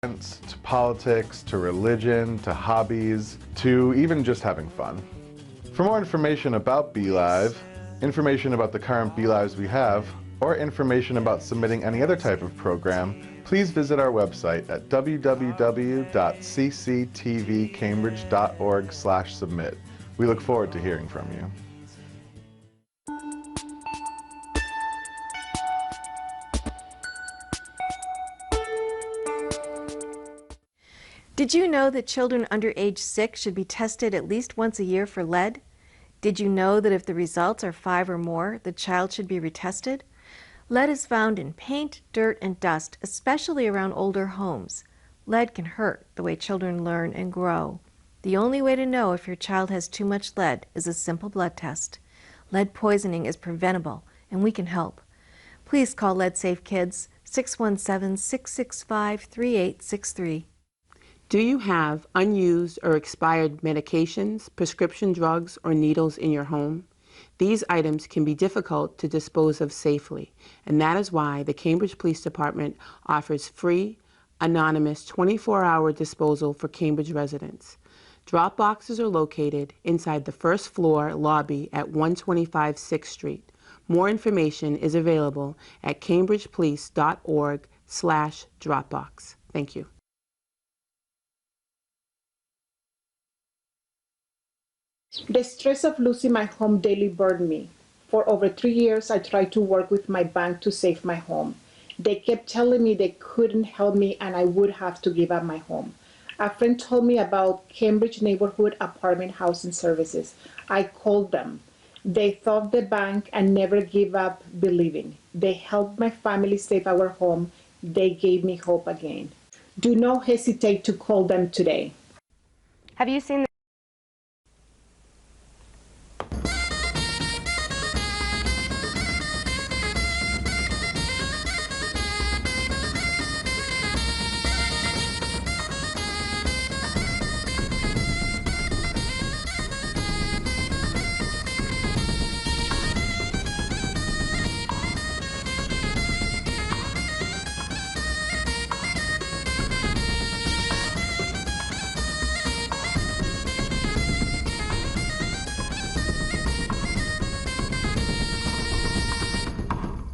to politics, to religion, to hobbies, to even just having fun. For more information about BeLive, information about the current BeLives we have, or information about submitting any other type of program, please visit our website at www.cctvcambridge.org/submit. We look forward to hearing from you. Did you know that children under age 6 should be tested at least once a year for lead? Did you know that if the results are 5 or more, the child should be retested? Lead is found in paint, dirt, and dust, especially around older homes. Lead can hurt the way children learn and grow. The only way to know if your child has too much lead is a simple blood test. Lead poisoning is preventable, and we can help. Please call Lead Safe Kids 617-665-3863. Do you have unused or expired medications, prescription drugs, or needles in your home? These items can be difficult to dispose of safely, and that is why the Cambridge Police Department offers free, anonymous 24-hour disposal for Cambridge residents. Drop boxes are located inside the first floor lobby at 125 6th Street. More information is available at cambridgepolice.org/Dropbox. Thank you. The stress of losing my home daily burdened me. For over 3 years, I tried to work with my bank to save my home. They kept telling me they couldn't help me and I would have to give up my home. A friend told me about Cambridge Neighborhood Apartment Housing Services. I called them. They thought the bank and never give up believing. They helped my family save our home. They gave me hope again. Do not hesitate to call them today. Have you seen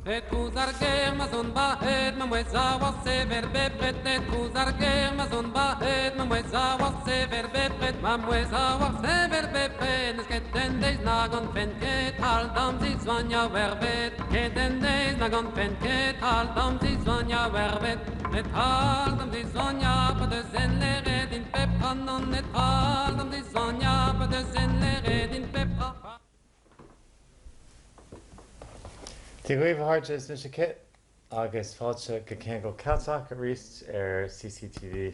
Et kuzarger mazon baed mamweza wasever bepet et kuzarger mazon baed mamweza wasever bepet mamweza wasever bepet sketen nagon penket al dam zizvanya verbet keten nagon penket al dam zizvanya verbet et al dam zizvanya pa de zenleret in pep kanon et al dam zizvanya pa de zenleret in pep. Dígh háirte is na kit agus fáilte go cén go ceach a ríist CCTV.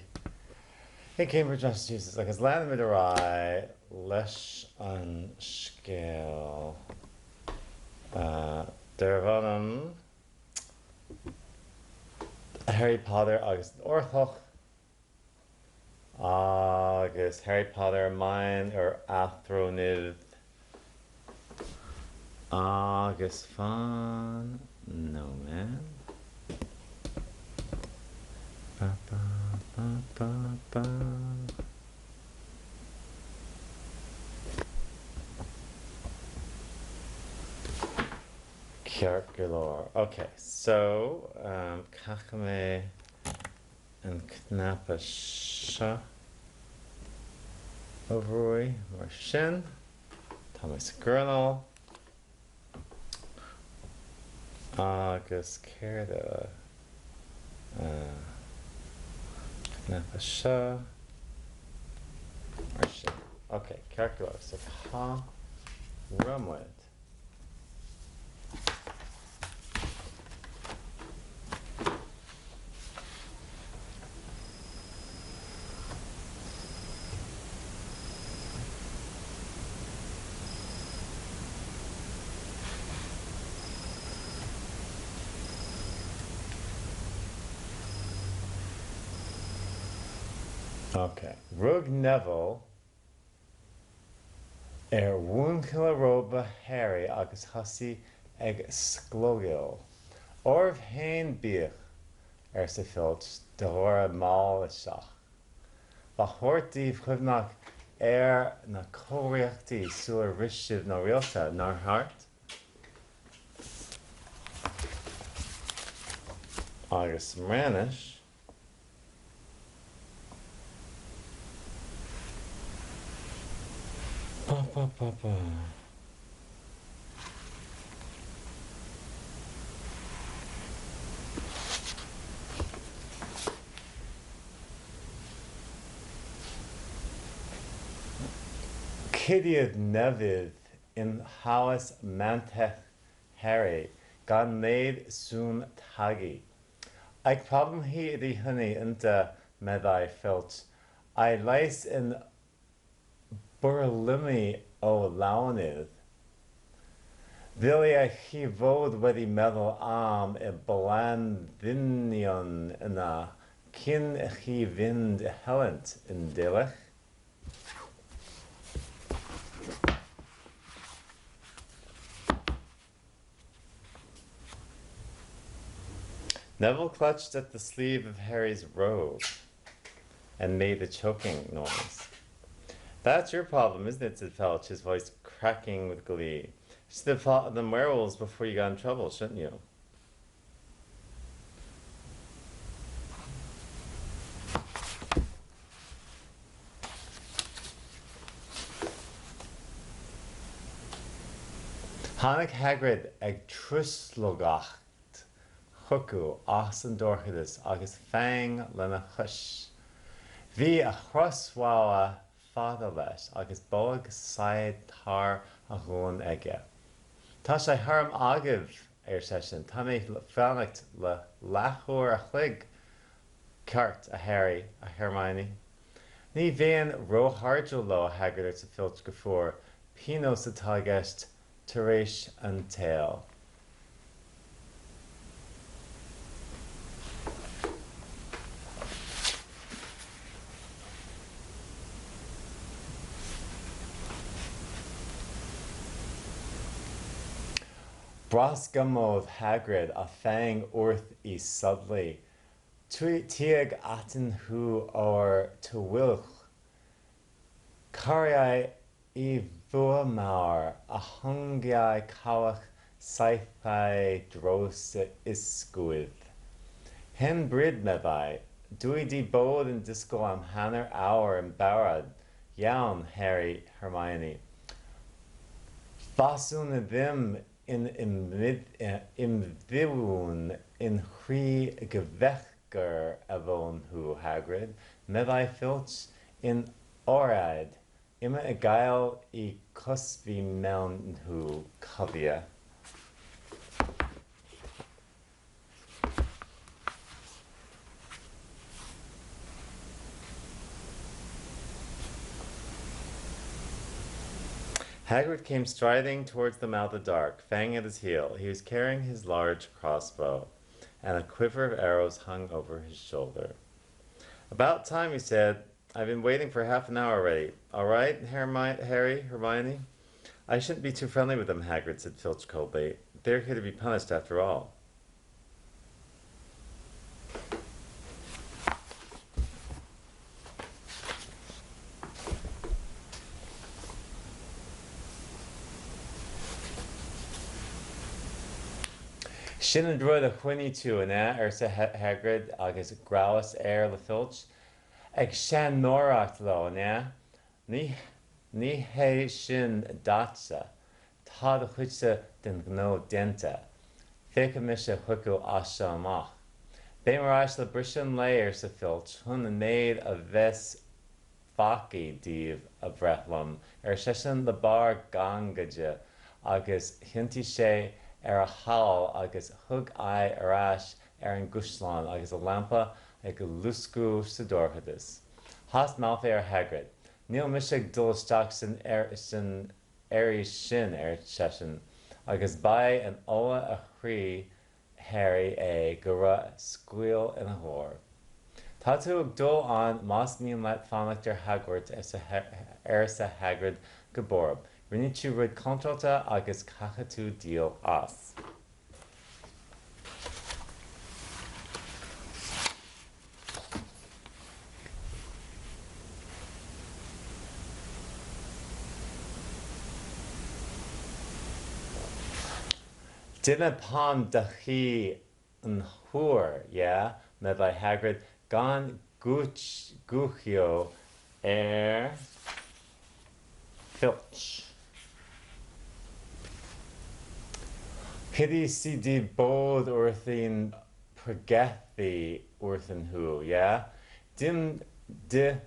In Cambridge, Massachusetts, agus leanmid ará leis an scéal. Dervanam Harry Potter agus orthach agus Harry Potter mine athronydd agus fan no man. Ba, ba, ba, ba, ba. Ceart galore. Okay, so cachame and knappa sha overroy mar shin Thomas Gurnall agus céir knappa sha mar shin. Okay, ceart galore. So ha rumwid. Okay, Rug Neville Wúnchla Roba Harry agus hasi ag sglogil. Orv hain bích sa filt de hora mal seach. Ba hortíh chumnach na cóireachtaí suair risibh nó rialta nar hart. Agus mranis. Pa. Cidiad nevid in hawas mantech Harry gan néad sún tagi. Ag problem hi di honey inta meddai filt. I lies in burlimi o lawnid. Vili a chi vod wedi meddwl am e blandinion yna cyn chi fynd helynt yn dilych. Neville clutched at the sleeve of Harry's robe and made a choking noise. That's your problem, isn't it? Said Filch, his voice cracking with glee. You should have fought them werewolves before you got in trouble, shouldn't you? Hannig Hagrid ag truslogacht chucu as an dorchidus agus fang lena chush. Bhí a chrosvála fada leis agus bog said tar a gún aige. Tá sé tharm agah sesin, tá mé feannacht le lethúir a chlig ceart a Harry a Hermione. Ní bhéon róthardú lo Hagrid sa Filch go fór, pino sa tágast tar éis an tail. Brasgamód Hagrid a fang orth I sudley. Tiag atin hu or to wilch. Cariai I vuamar a hungiai cawach sci-fi dros isguid. Hen brid mebai. Dui di bod and disco am hanner hour and barad. Yawn, Harry, Hermione. Fasun them in imdhiún in chrí gevechgur avon hu Hagrid, meddai Filch in orad, ima a gael I cuspi mewn hu covia. Hagrid came striding towards them out of the dark, Fang at his heel. He was carrying his large crossbow, and a quiver of arrows hung over his shoulder. About time, he said. I've been waiting for half an hour already. All right, Harry, Hermione? I shouldn't be too friendly with them, Hagrid said Filch coldly. They're here to be punished after all. Sin an droid a chuine tú ina sa Hagrid agus grawas le Filch. Ag sean nóracht lo ina. Ní hé sin datsa. Tá a chuidse den gno denta. Fica mis a chuicu asha amach. Bé marás le brisin le sa Filch hun a néad a ves faki dív a brethlum sesin le bar gangaja agus hinti sé a hall agus hug ai arás an guslan agus a lampa ag a luscu sa dorchadus. Has Malfoy Hagrid. Níl misig dulsteach sin sin éirí sin sesin agus bai an ola a chrí Harry go ra squeal in a hór. Tá tú ag dul an más níon leit fánachtar Hagrid sa Hagrid go borb. Rinne tú rud contralta agus cacha tú díal as. Dinna pam dachi an húr, yeah, meddai Hagrid, gan guchio Filch. Hidi si di bod wrthyn pregethu wrthyn nhw, yeah? Dim de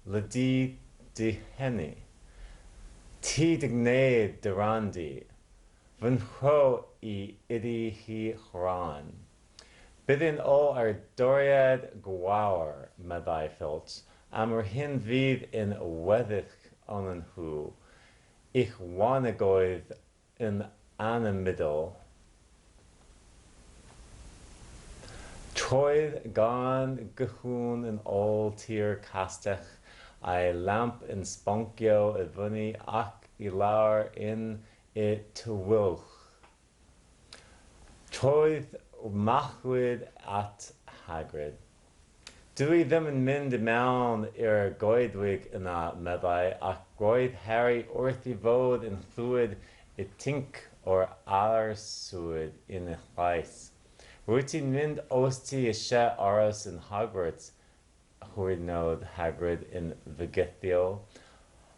ledi di henny. Ti digneud durandi. Fy nhw I idi hi chran. Bydden o ar doriad gwawr, meddai Filch, am yr hyn fydd in weddych on nhw. Ich wanagoedd in anamidol. Troedd gan gychwn yn ôl tir castell, a'i lamp yn sponcio y fyny ac I lawr in y tywylch. Troedd machwyd at Hagrid. Dwi ddim yn mynd I mewn i'r goedwig yna, meddai, ac roedd Harry wrth I fod yn llwyd y tinc o'r arswyd yn y llais. Rwyt ti'n mynd os ti eisiau aros yn Hogwarts, hwyrnod Hagrid yn fygythio.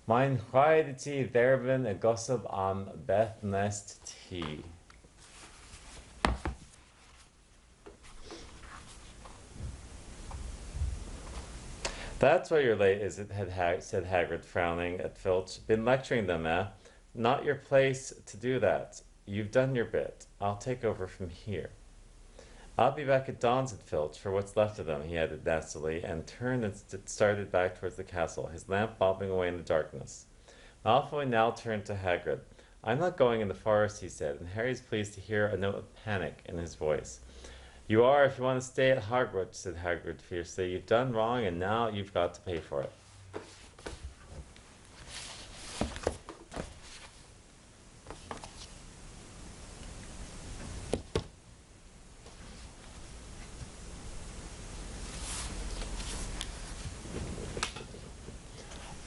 Mae'n rhaid I ti dderbyn y gosod am beth nest ti. That's why you're late, is it? Said Hagrid, frowning at Filch. Been lecturing them, eh? Not your place to do that. You've done your bit. I'll take over from here. I'll be back at dawn, said Filch, for what's left of them, he added nastily, and turned and started back towards the castle, his lamp bobbing away in the darkness. Malfoy now turned to Hagrid. I'm not going in the forest, he said, and Harry's pleased to hear a note of panic in his voice. You are if you want to stay at Hogwarts, said Hagrid fiercely. You've done wrong, and now you've got to pay for it.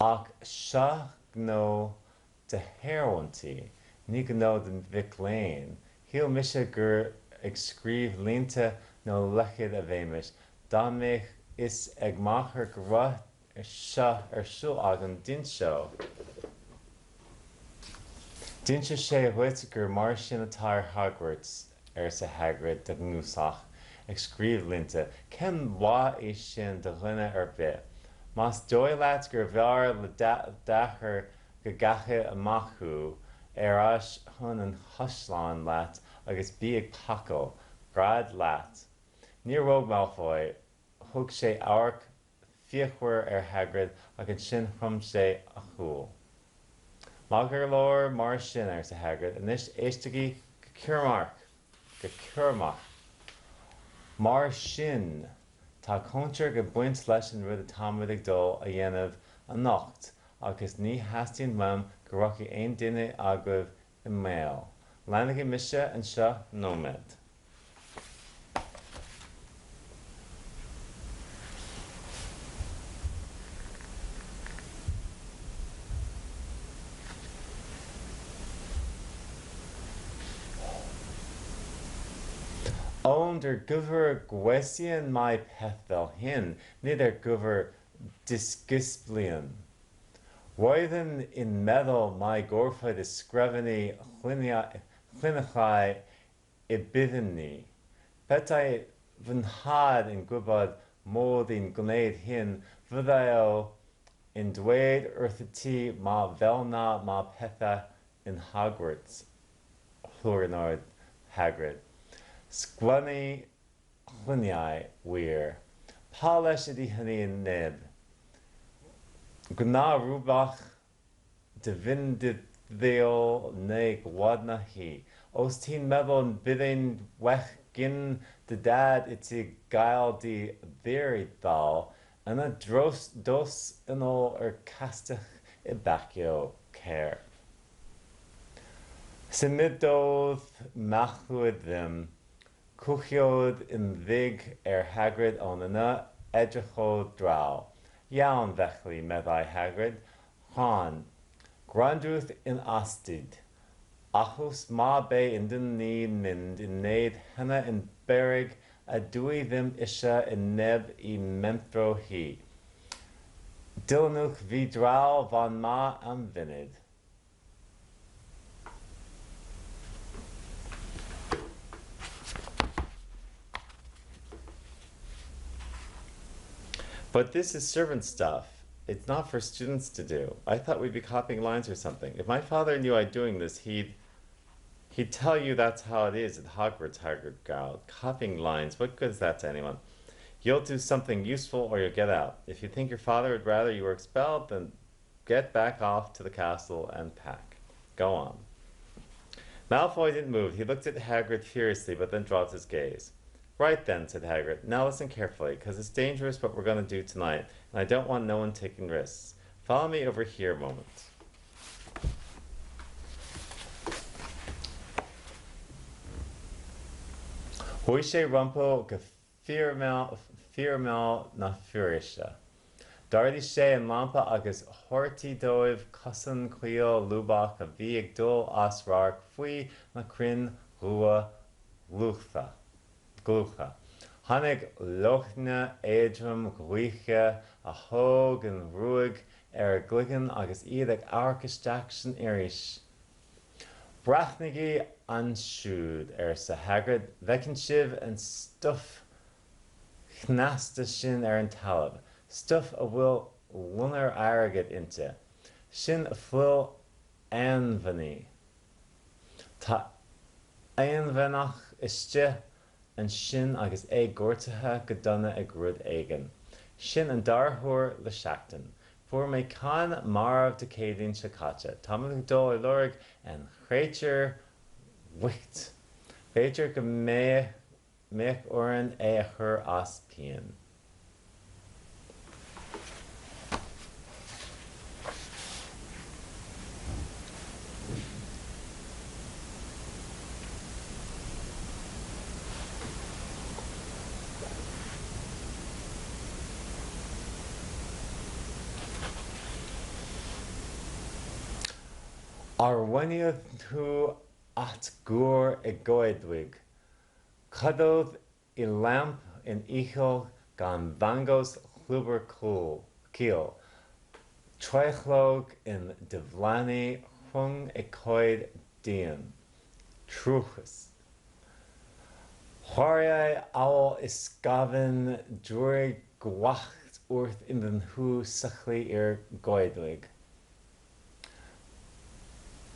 Ach seach gno de herointy, ní gno den Vic Lane. He'll misha gur excríb línta nó lechid a bhéimis. Dámich is ag machar gra seo siúl agam din seo. Dinse sé bhuite gur mar sin atá Hogwarts sa Hagrid de gnúsach excríb línta. Cem bhá é sin de dhuine bit. Mas dói leat gur bhear le dachar go gacha amachú as chun an hosláán leat agus bí ag paco, grad leat. Ní róg Malfoy, thug sé áirc fíochmhar Hagrid ag an sin chum sé a chúl. Má gur leor mar sin sa Hagrid, inis éisteagaí go ciormach. Mar sin, tá contar go buint leis an rud a táimid ag dul a dhéanamh a nocht, agus ní hastíonn mum go rachaí aon duine agah I mail. Lánach mise an seo nómad. Ón der gover gwesian mai peth fel hin, ní der gover disgusblian. Roedden in meddwl mai gorfod ysgrifennu chlinachai I bydden ni. Petai fy nhad yn gwybod modd i'n gwneud hyn, fyddai o yn dweud wrth y ti ma fel na ma pethau in Hogwarts. Llwyrnod Hagrid. Sgwennu lluniau wir. Pa leis ydy hynny yn neb? Gwna rhywbach dyfindiddiol neu gwadna hi. Os ti'n meddwl yn byddai'n well gyn dy dad I ti gael di ddiridal, yna dos yn ôl castell I bacio cer. Symudodd machlwyd ddim, cwchiodd yn ddig Hagrid ond yna edrychodd draw. Iawn felly, meddai Hagrid, Hon, grandwth in astid. Achos ma be in den need mind in need henna in berig a dui them isha in neb I menthro he. Dilnuch vidral van ma am vinid. But this is servant stuff. It's not for students to do. I thought we'd be copying lines or something. If my father knew I'd doing this, he'd tell you that's how it is at Hogwarts, Hagrid growled. Copying lines, what good is that to anyone? You'll do something useful or you'll get out. If you think your father would rather you were expelled, then get back off to the castle and pack. Go on. Malfoy didn't move. He looked at Hagrid furiously, but then dropped his gaze. Right then, said Hagrid. Now listen carefully, because it's dangerous what we're going to do tonight, and I don't want no one taking risks. Follow me over here a moment. Hoishe rumpo gefirmel na furisha. Dardi she and lampa agus horti doiv cussen cleo lubach a viig dul asrar fui na crin rua luchtha. Glucha. Hannig lochne edrum gluiche a hog and ruig gligan agus idag arkistaktion irish. Brathnigi anshood sa Hagrid vekin shiv and stuff knasta shin an talib. Stuff a will lunar arrogant into. Shin a flil anvani. Ta anvanach isje and shin agus gortaha gaduna grud egan. Shin and darhor l'shakton. For me can marv de cadin shakacha. Tamil dol lorig and creature wicht. Creature me oran her aspian. Arwenia thu at gur egoedwig. Cuddled I lamp in ichel gan vangos hluber keel. Treichlog in devlani hung ecoid dian. Truchus. Horiai owl iskaven druig gwacht urth in den hu sachli goedwig.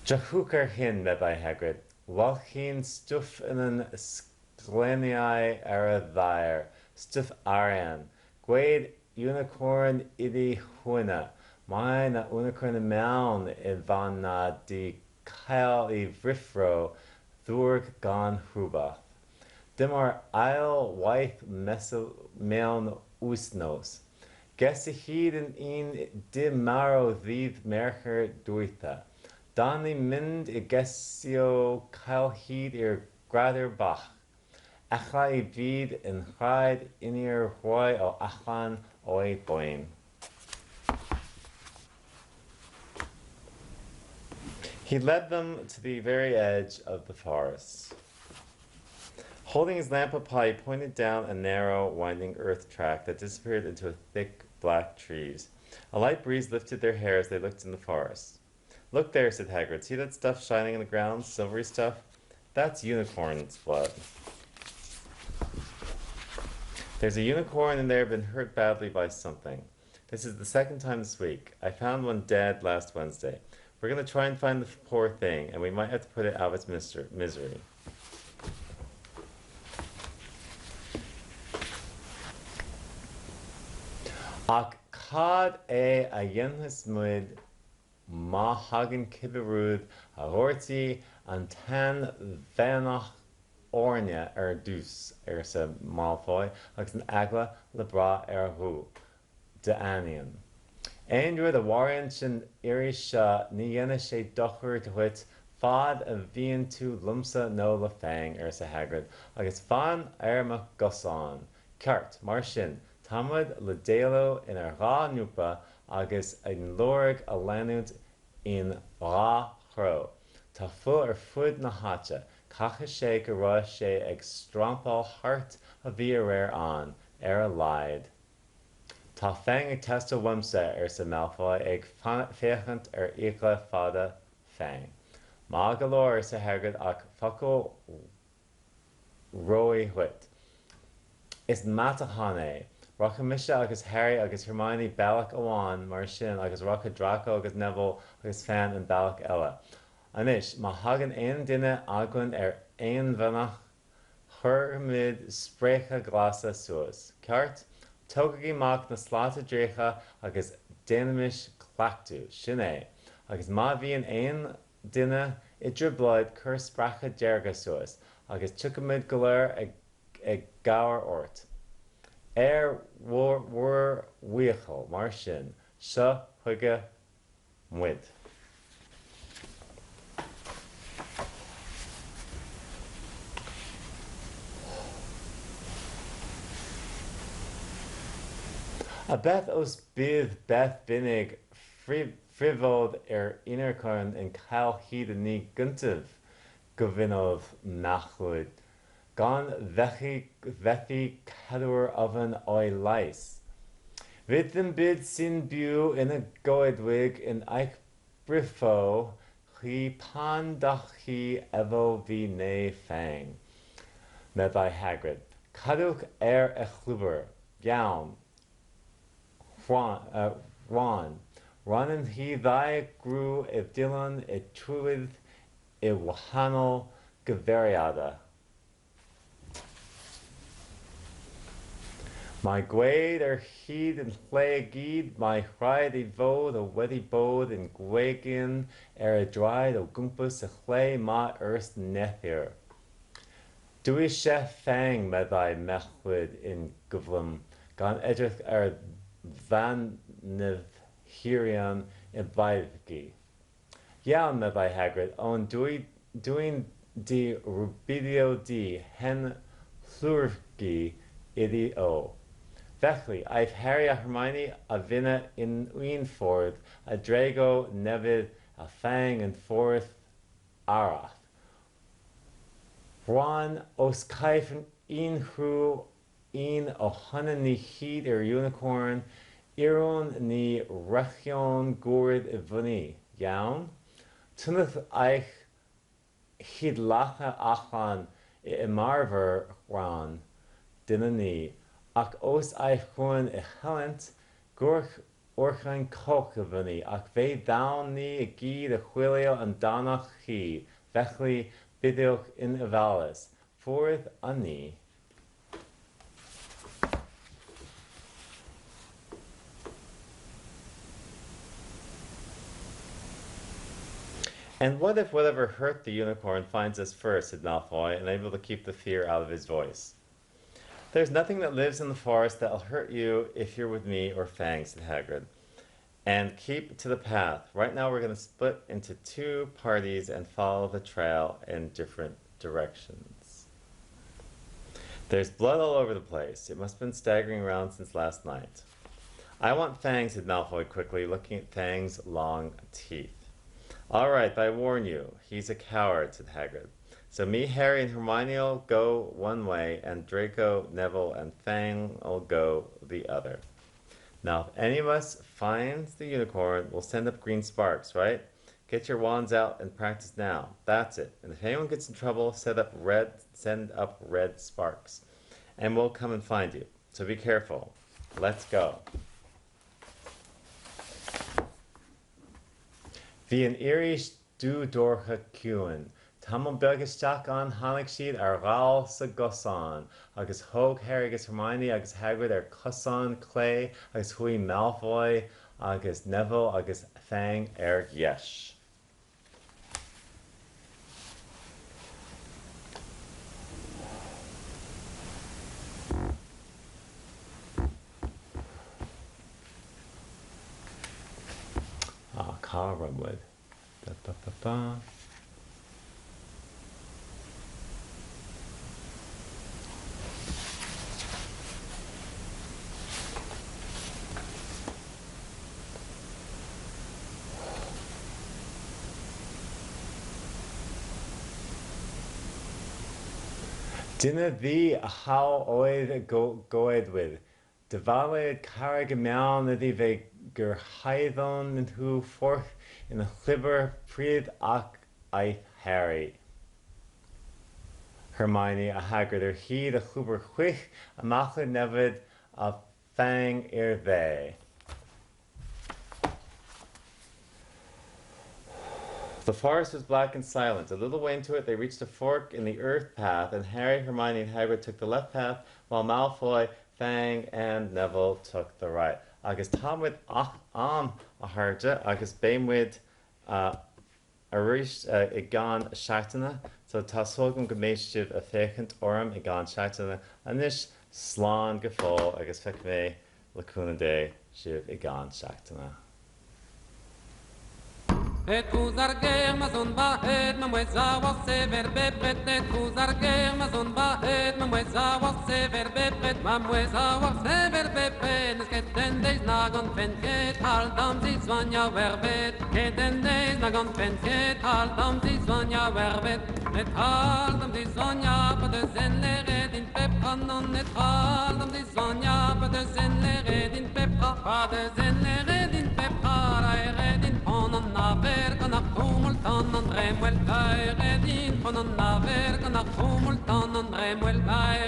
Jahukar hin me by Hagrid. Walchin stuff in an skleniai ara thair. Stuff arian. Gwade unicorn idi huina. Mine a unicorn maun ivana di kyle I vrifro. Thurg gan hruba. Dimar isle wife meon usnos. Guess a heed in dimaro thiv mercher duitha. Danny mind gesio kyle heed grader bach. Acha I vid in chraid inir hoi o achan oi boin. He led them to the very edge of the forest. Holding his lamp up high, he pointed down a narrow, winding earth track that disappeared into thick, black trees. A light breeze lifted their hair as they looked in the forest. Look there, said Hagrid. See that stuff shining in the ground, silvery stuff? That's unicorn's blood. There's a unicorn in there been hurt badly by something. This is the second time this week. I found one dead last Wednesday. We're going to try and find the poor thing, and we might have to put it out of its misery. Ach cad a yenhus muid ma hagen kiberud a horti an tan venach ornia dus sa Malfoy agus an agla lebra hu de anian. Andrew the warren sin irisha ni yena she docher to wit fad a vian tu lumsa no la fang sa Hagrid agus fan ma gosan kart marshin tamad ledelo in a ra nupa agus in lorig a lanut in ra hro. Tá fuil fud na háte, cacha sé go raibh sé ag strampáil thart a bhí a réir an, a laghad. Tá féin ag teasta wimsa sa Malfoy ag féchant íocle fada féin. Má go leor sa Hagrid ach focail róí huit. Is mata hána Rocha Misha agus Harry agus Hermione bailach amháin mar sin agus Rocha Draco agus Neville agus Fan an bailach eile. Anis, má hagan aon duine agann aon bhanach chuirmid sprécha glasa suas. Ceart, tógadí mac na sláta drécha agus déanamis clachtú, sin é. Agus má bhíon aon duine idir bloid chur spracha dearga suas, agus tucamid go léir ag gabhar ort. Mhuir bhuíochail mar sin, seo chuige muid. A beth os bydd beth binnig frifod inarchon yn cael hyd yn ni gyntaf gyfunodd nachlwyd. Gan fethu cadwr ofyn o'i lais. Fydd ddim byd sy'n byw yn y goedwig yn eich brifo chi pan dach chi efo fi neu ffang. Meddai Hagrid. Cadwch eich llwybr. Iawn. Ron yn hi ddau grw y dilyn y trywydd y wahanol gyfeiriadau. Mae gweud hyd yn lle gyd, mae rhaid I fod o wedi bod yn gwegin y draed o gwmpas y lle mae yrst nethyr. Dwi eisiau ffang meddai Mechlyd yn gyflym, gan edrych Fanydd Hirion y Baifgi. Iawn meddai Hagrid, ond dwi'n di rwbyddio di hen llwyrgi iddi o. Felly, aeth Harry a Hermione a finna yn un ffordd, a Draco newydd a Fang yn ffordd arall. Ron, os caiff un ohonon ni hyd unicorn, iron ni rechion gwrdd y fyny, iawn? Tynnwch eich hyd lacha allan I ymarfer Ron, dyna ni, ac os eich chwn y helynt, gwrch orchain coch y fyny, ac fe dawn ni y gyd y chwilio amdanach chi, felly byddwch yn ofalus, ffordd a ni. And what if whatever hurt the unicorn finds us first, said Malfoy, unable to keep the fear out of his voice. There's nothing that lives in the forest that'll hurt you if you're with me or Fang, said Hagrid. And keep to the path. Right now we're going to split into two parties and follow the trail in different directions. There's blood all over the place. It must have been staggering around since last night. I want Fang, said Malfoy quickly, looking at Fang's long teeth. All right, but I warn you, he's a coward, said Hagrid. So me, Harry, and Hermione will go one way, and Draco, Neville, and Fang will go the other. Now, if any of us finds the unicorn, we'll send up green sparks, right? Get your wands out and practice now. That's it. And if anyone gets in trouble, send up red sparks. And we'll come and find you. So be careful. Let's go. Bhí an iris dú dorcha ciúin. Tá an beagisteach an tháinig siad ar gháil sa gosán, agus thóg Harry agus Hermione agus Hagrid ar cosán clé, agus chuí Malfoy agus Neville agus Fang ar gheis. Carwood. Dinna the how oid goed with. De valid caragameon na di ve gur haidon and who forth in the liber priad ach I Harry. Hermione a haggard he the chuber chwich a machler nevid a fang they. The forest was black and silent. A little way into it, they reached a fork in the earth path, and Harry, Hermione, and Hagrid took the left path, while Malfoy, Fang, and Neville took the right. Agus Tamwid ach am a harja, agus Baimwid a rish I gan shachtana, so Tasogum gemeshtiv a fechent orum I gan shachtana, and this slan gefol, agus fekme lacuna de shiv I gan shachtana. Et kuzarge mazon ba et mamweza wase verbe pet et kuzarge mazon ba et mamweza wase verbe pet mamweza wase verbe pet sketen des nagon penket hal dam zi zwanja verbet sketen des nagon penket hal dam zi zwanja verbet et hal dam zi zwanja pa de zenle redin pep kanon et hal dam zi zwanja pa de zenle redin pep pa de zenle redin pep ara redin ponon na verga nach tumultan an remwel redin ponon na verga nach tumultan an remwel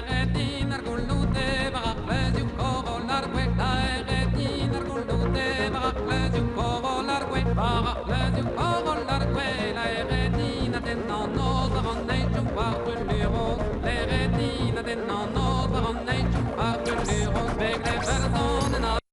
redin gullu